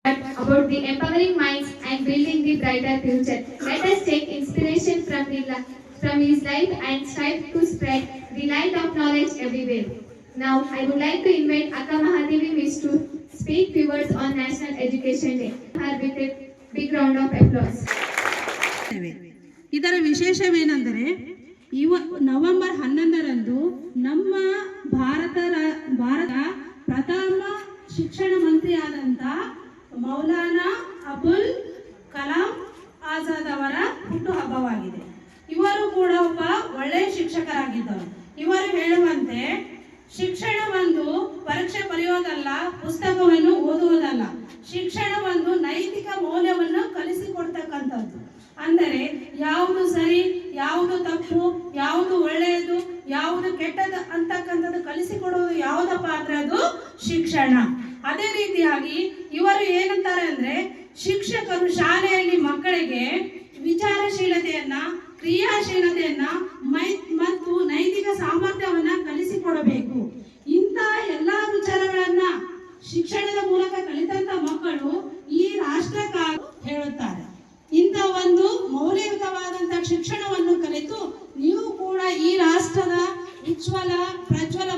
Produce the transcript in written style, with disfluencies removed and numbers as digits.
about the empowering minds and building the brighter future. Let us take inspiration from his life and strive to spread the light of knowledge everywhere. Now, I would like to invite Akka Mahadevi Miss to speak few words on National Education Day. Her with a big round of applause. ಇದರ ವಿಶೇಷವೇನೆಂದರೆ November 11ರಂದು ನಮ್ಮ ಭಾರತ ಪ್ರಥಮ ಶಿಕ್ಷಣ ಮಂತ್ರಿಯಾದಂಥ ಮೌಲಾನಾ ಅಬುಲ್ ಕಲಾಂ ಆಜಾದ್ ಅವರ ಹುಟ್ಟುಹಬ್ಬವಾಗಿದೆ. ಇವರು ಕೂಡ ಒಬ್ಬ ಒಳ್ಳೆಯ ಶಿಕ್ಷಕರಾಗಿದ್ದರು. ಇವರು ಹೇಳುವಂತೆ ಶಿಕ್ಷಣ ಒಂದು ಪರೀಕ್ಷೆ ಬರೆಯೋದಲ್ಲ, ಪುಸ್ತಕವನ್ನು ಓದುವುದಲ್ಲ. ಶಿಕ್ಷಣ ಒಂದು ನೈತಿಕ ಮೌಲ್ಯವನ್ನು ಕಲಿಸಿಕೊಡ್ತಕ್ಕಂಥದ್ದು. ಅಂದರೆ ಯಾವುದು ಸರಿ, ಯಾವುದು ತಪ್ಪು, ಯಾವುದು ಒಳ್ಳೆಯದು, ಯಾವುದು ಕೆಟ್ಟದ್ದು ಅಂತಕ್ಕಂಥದ್ದು ಕಲಿಸಿಕೊಡುವುದು ಯಾವುದಪ್ಪ ಅಂದ್ರೆ ಅದು ಶಿಕ್ಷಣ. ಅದೇ ರೀತಿಯಾಗಿ ಇವರು ಏನಂತಾರೆ ಅಂದ್ರೆ, ಶಿಕ್ಷಕರು ಶಾಲೆಯಲ್ಲಿ ಮಕ್ಕಳಿಗೆ ವಿಚಾರಶೀಲತೆಯನ್ನ, ಕ್ರಿಯಾಶೀಲತೆಯನ್ನ ಮತ್ತು ನೈತಿಕ ಸಾಮರ್ಥ್ಯವನ್ನ ಕಲಿಸಿಕೊಡಬೇಕು. ಇಂಥ ಎಲ್ಲಾ ವಿಚಾರಗಳನ್ನ ಶಿಕ್ಷಣದ ಮೂಲಕ ಕಲಿತಂತ ಮಕ್ಕಳು ಈ ರಾಷ್ಟ್ರಕ್ಕಾಗಿ ಹೇಳುತ್ತಾರೆ. ಇಂಥ ಒಂದು ಮೌಲ್ಯಯುತವಾದಂತಹ ಶಿಕ್ಷಣವನ್ನು ಕಲಿತು ನೀವು ಕೂಡ ಈ ರಾಷ್ಟ್ರದ ಉಜ್ವಲ ಪ್ರಜ್ವಲ